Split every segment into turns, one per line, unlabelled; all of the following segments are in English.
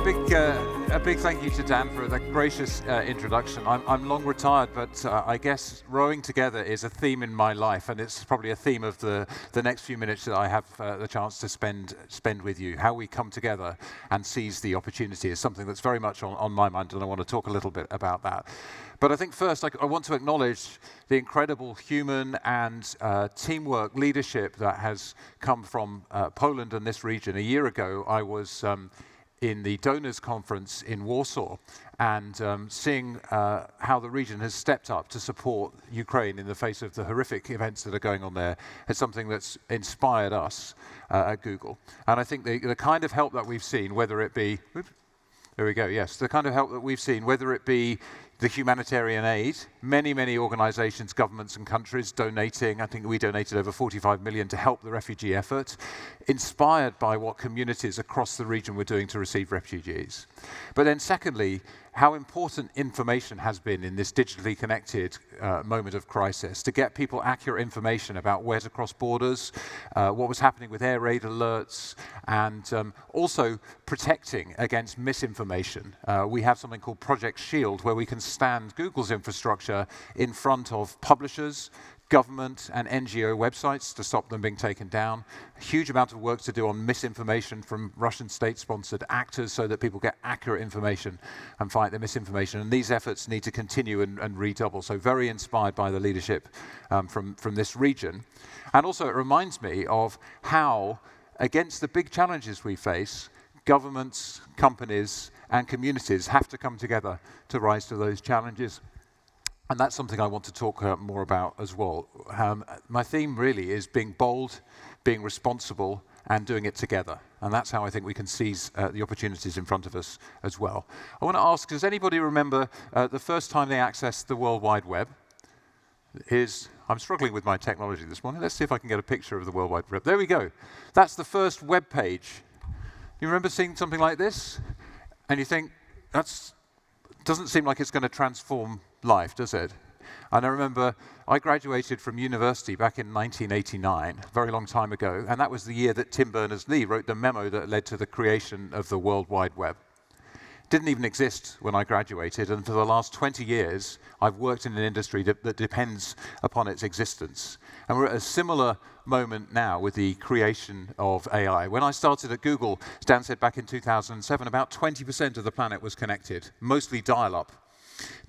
A big thank you to Dan for that gracious introduction. I'm long retired, but I guess rowing together is a theme in my life, and it's probably a theme of the next few minutes that I have the chance to spend with you. How we come together and seize the opportunity is something that's very much on my mind, and I want to talk a little bit about that. But I think first I want to acknowledge the incredible human and teamwork leadership that has come from Poland and this region. A year ago, I was in the donors conference in Warsaw and seeing how the region has stepped up to support Ukraine in the face of the horrific events that are going on there is something that's inspired us at Google. And I think the kind of help that we've seen, whether it be, there we go, yes, the kind of help that we've seen, whether it be the humanitarian aid, many organizations, governments and countries donating. I think we donated over 45 million to help the refugee effort, inspired by what communities across the region were doing to receive refugees. But then secondly, how important information has been in this digitally connected moment of crisis, to get people accurate information about where to cross borders, what was happening with air raid alerts, and also protecting against misinformation. We have something called Project Shield, where we can stand Google's infrastructure in front of publishers, government and NGO websites to stop them being taken down. A huge amount of work to do on misinformation from Russian state-sponsored actors so that people get accurate information and fight the misinformation. And these efforts need to continue and redouble. So very inspired by the leadership from this region. And also it reminds me of how, against the big challenges we face, governments, companies, and communities have to come together to rise to those challenges. And that's something I want to talk more about as well. My theme really is being bold, being responsible, and doing it together. And that's how I think we can seize the opportunities in front of us as well. I want to ask, does anybody remember the first time they accessed the World Wide Web? I'm struggling with my technology this morning. Let's see if I can get a picture of the World Wide Web. There we go. That's the first web page. You remember seeing something like this? And you think, doesn't seem like it's going to transform life, does it? And I remember I graduated from university back in 1989, a very long time ago, and that was the year that Tim Berners-Lee wrote the memo that led to the creation of the World Wide Web. It didn't even exist when I graduated, and for the last 20 years, I've worked in an industry that depends upon its existence. And we're at a similar moment now with the creation of AI. When I started at Google, Dan said back in 2007, about 20% of the planet was connected, mostly dial-up.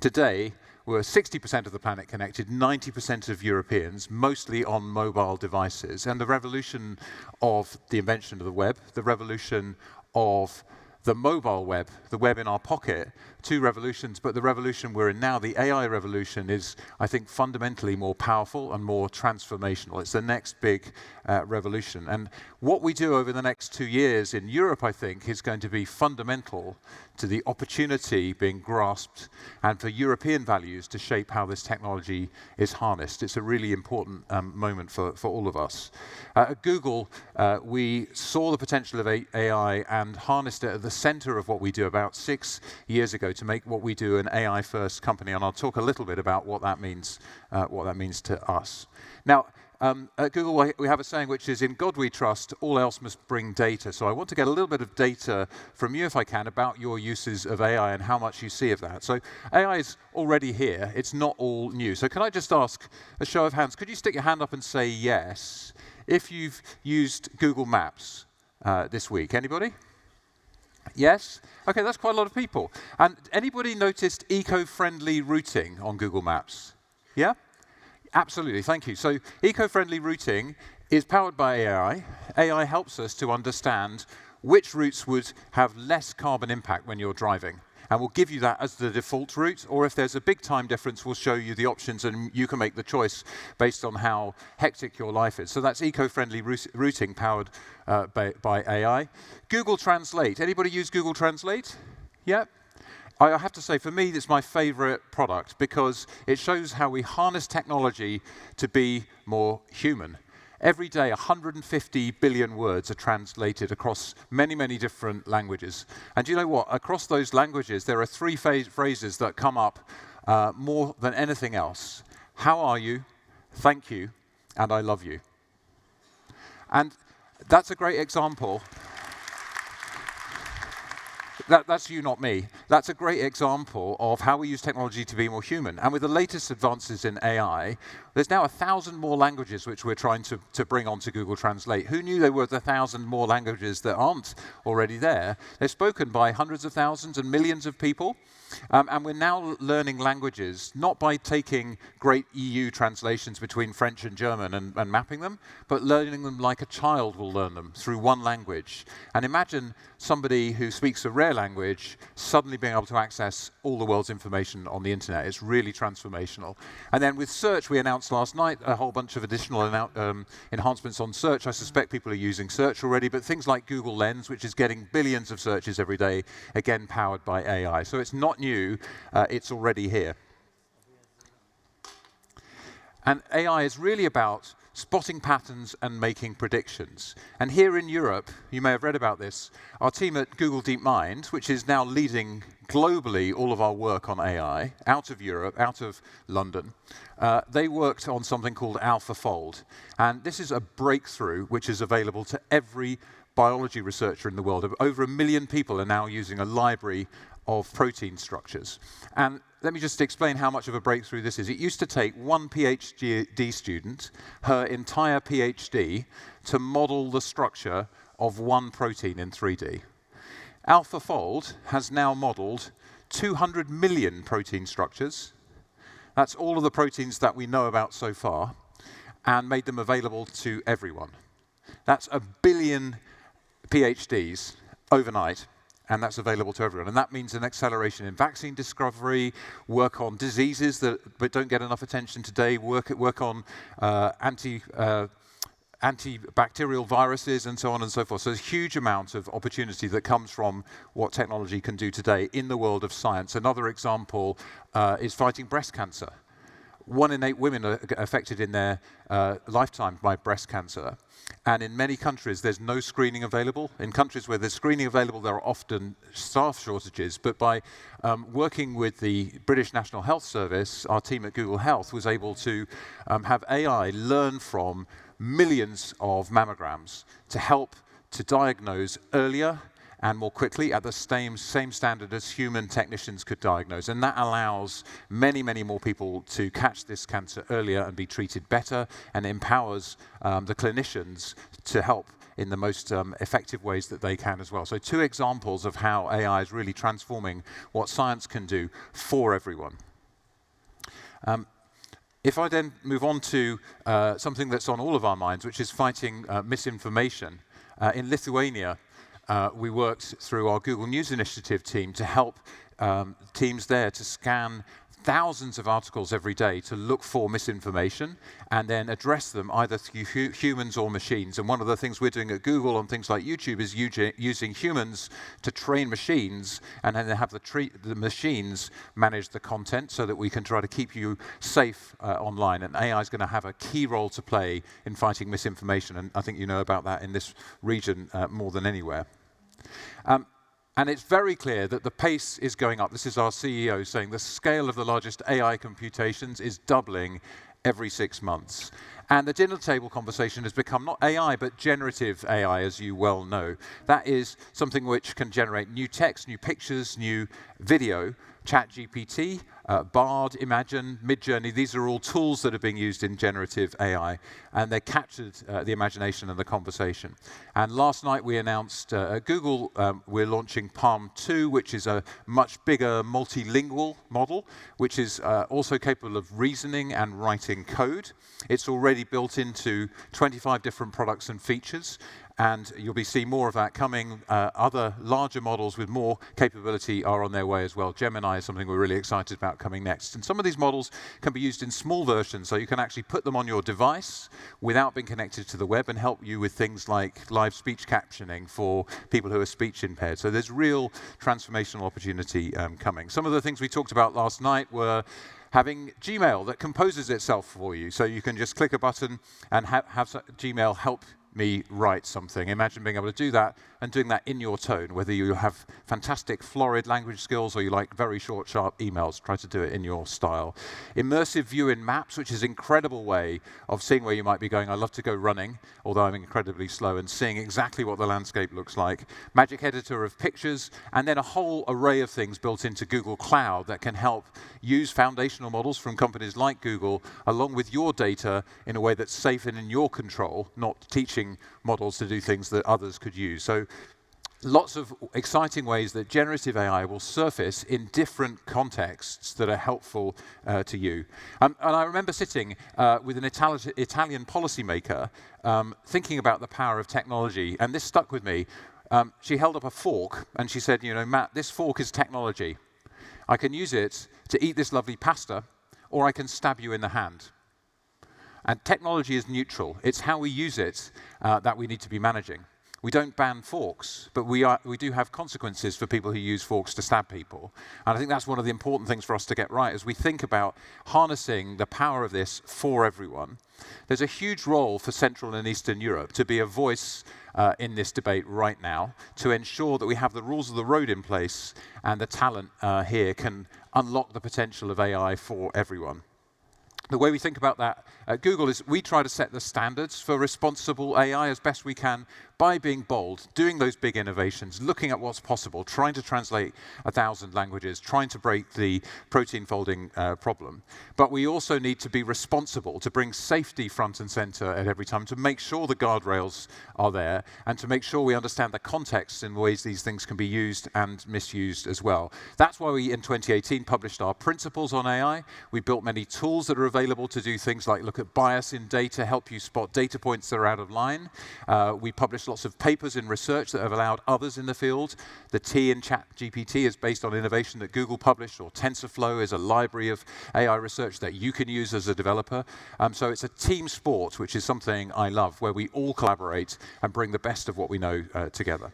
Today, we're 60% of the planet connected, 90% of Europeans, mostly on mobile devices. And the revolution of the invention of the web, the revolution of the mobile web, the web in our pocket, two revolutions, but the revolution we're in now, the AI revolution, is, I think, fundamentally more powerful and more transformational. It's the next big revolution. And what we do over the next 2 years in Europe, I think, is going to be fundamental to the opportunity being grasped and for European values to shape how this technology is harnessed. It's a really important moment for all of us. At Google, we saw the potential of AI and harnessed it at the center of what we do about 6 years ago to make what we do an AI-first company, and I'll talk a little bit about what that means to us. Now, at Google, we have a saying which is, in God we trust, all else must bring data. So I want to get a little bit of data from you, if I can, about your uses of AI and how much you see of that. So AI is already here. It's not all new. So can I just ask a show of hands? Could you stick your hand up and say yes if you've used Google Maps this week? Anybody? Yes? Okay, that's quite a lot of people. And anybody noticed eco-friendly routing on Google Maps? Yeah? Absolutely, thank you. So eco-friendly routing is powered by AI. AI helps us to understand which routes would have less carbon impact when you're driving. And we'll give you that as the default route, or if there's a big time difference, we'll show you the options and you can make the choice based on how hectic your life is. So that's eco-friendly routing powered by AI. Google Translate. Anybody use Google Translate? Yeah? I have to say, for me, it's my favorite product because it shows how we harness technology to be more human. Every day, 150 billion words are translated across many different languages. And do you know what? Across those languages, there are 3 phrases that come up more than anything else. How are you? Thank you. And I love you. And that's a great example. That's you, not me. That's a great example of how we use technology to be more human. And with the latest advances in AI, there's now 1,000 more languages which we're trying to bring onto Google Translate. Who knew there were 1,000 more languages that aren't already there? They're spoken by hundreds of thousands and millions of people. And we're now learning languages, not by taking great EU translations between French and German and mapping them, but learning them like a child will learn them through one language. And imagine somebody who speaks a rare language suddenly being able to access all the world's information on the internet. It's really transformational. And then with search, we announced last night a whole bunch of additional enhancements on search. I suspect people are using search already, but things like Google Lens, which is getting billions of searches every day, again powered by AI. So it's not new, it's already here. And AI is really about spotting patterns and making predictions. And here in Europe, you may have read about this, our team at Google DeepMind, which is now leading globally all of our work on AI, out of Europe, out of London, they worked on something called AlphaFold. And this is a breakthrough which is available to every biology researcher in the world. Over 1 million people are now using a library of protein structures. And let me just explain how much of a breakthrough this is. It used to take one PhD student, her entire PhD, to model the structure of one protein in 3D. AlphaFold has now modeled 200 million protein structures. That's all of the proteins that we know about so far, and made them available to everyone. That's 1 billion PhDs overnight, and that's available to everyone. And that means an acceleration in vaccine discovery, work on diseases that don't get enough attention today, work on antibacterial viruses, and so on and so forth. So there's a huge amount of opportunity that comes from what technology can do today in the world of science. Another example is fighting breast cancer. 1 in 8 women are affected in their lifetime by breast cancer. And in many countries, there's no screening available. In countries where there's screening available, there are often staff shortages. But by working with the British National Health Service, our team at Google Health was able to have AI learn from millions of mammograms to help to diagnose earlier and more quickly at the same standard as human technicians could diagnose. And that allows many, many more people to catch this cancer earlier and be treated better, and empowers the clinicians to help in the most effective ways that they can as well. So 2 examples of how AI is really transforming what science can do for everyone. If I then move on to something that's on all of our minds, which is fighting misinformation. In Lithuania, we worked through our Google News Initiative team to help teams there to scan thousands of articles every day to look for misinformation and then address them either through humans or machines. And one of the things we're doing at Google on things like YouTube is using humans to train machines, and then have the machines manage the content so that we can try to keep you safe online. And AI is going to have a key role to play in fighting misinformation, and I think you know about that in this region more than anywhere. And it's very clear that the pace is going up. This is our CEO saying the scale of the largest AI computations is doubling every 6 months. And the dinner table conversation has become not AI, but generative AI, as you well know. That is something which can generate new text, new pictures, new video. ChatGPT, Bard, Imagine, Midjourney, these are all tools that are being used in generative AI, and they captured the imagination and the conversation. And last night we announced at Google we're launching Palm 2, which is a much bigger multilingual model, which is also capable of reasoning and writing code. It's already built into 25 different products and features, and you'll be seeing more of that coming. Other larger models with more capability are on their way as well. Gemini is something we're really excited about coming next. And some of these models can be used in small versions, so you can actually put them on your device without being connected to the web and help you with things like live speech captioning for people who are speech impaired. So there's real transformational opportunity coming. Some of the things we talked about last night were having Gmail that composes itself for you. So you can just click a button and have Gmail help me write something. Imagine being able to do that and doing that in your tone, whether you have fantastic florid language skills or you like very short, sharp emails, try to do it in your style. Immersive view in maps, which is an incredible way of seeing where you might be going. I love to go running, although I'm incredibly slow, and seeing exactly what the landscape looks like. Magic editor of pictures, and then a whole array of things built into Google Cloud that can help use foundational models from companies like Google along with your data in a way that's safe and in your control, not teaching models to do things that others could use. So lots of exciting ways that generative AI will surface in different contexts that are helpful to you. And I remember sitting with an Italian policymaker thinking about the power of technology, and this stuck with me. She held up a fork and she said, you know, Matt, this fork is technology. I can use it to eat this lovely pasta, or I can stab you in the hand. And technology is neutral. It's how we use it that we need to be managing. We don't ban forks, but we do have consequences for people who use forks to stab people. And I think that's one of the important things for us to get right as we think about harnessing the power of this for everyone. There's a huge role for Central and Eastern Europe to be a voice in this debate right now, to ensure that we have the rules of the road in place and the talent here can unlock the potential of AI for everyone. The way we think about that at Google is we try to set the standards for responsible AI as best we can by being bold, doing those big innovations, looking at what's possible, trying to translate 1,000 languages, trying to break the protein folding problem. But we also need to be responsible, to bring safety front and center at every time, to make sure the guardrails are there, and to make sure we understand the context in ways these things can be used and misused as well. That's why we, in 2018, published our principles on AI. We built many tools that are available to do things like look at bias in data, help you spot data points that are out of line. We published lots of papers in research that have allowed others in the field. The T in ChatGPT is based on innovation that Google published, or TensorFlow is a library of AI research that you can use as a developer. So it's a team sport, which is something I love, where we all collaborate and bring the best of what we know together.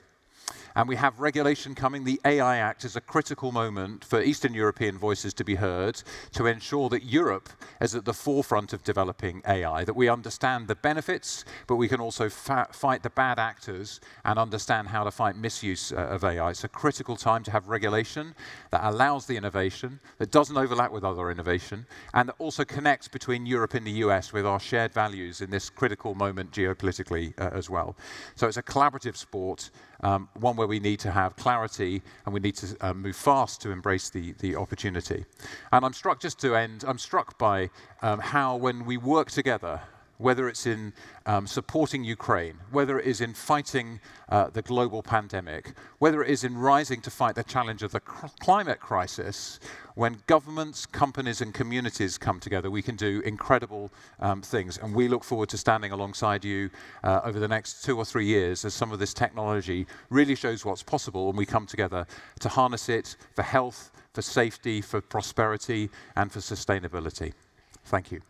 And we have regulation coming. The AI Act is a critical moment for Eastern European voices to be heard to ensure that Europe is at the forefront of developing AI, that we understand the benefits, but we can also fight the bad actors and understand how to fight misuse of AI. It's a critical time to have regulation that allows the innovation, that doesn't overlap with other innovation, and that also connects between Europe and the US with our shared values in this critical moment geopolitically as well. So it's a collaborative sport, one where we need to have clarity and we need to move fast to embrace the opportunity. And I'm struck, just to end, I'm struck by how when we work together, whether it's in supporting Ukraine, whether it is in fighting the global pandemic, whether it is in rising to fight the challenge of the climate crisis, when governments, companies, and communities come together, we can do incredible things. And we look forward to standing alongside you over the next 2 or 3 years as some of this technology really shows what's possible, and we come together to harness it for health, for safety, for prosperity, and for sustainability. Thank you.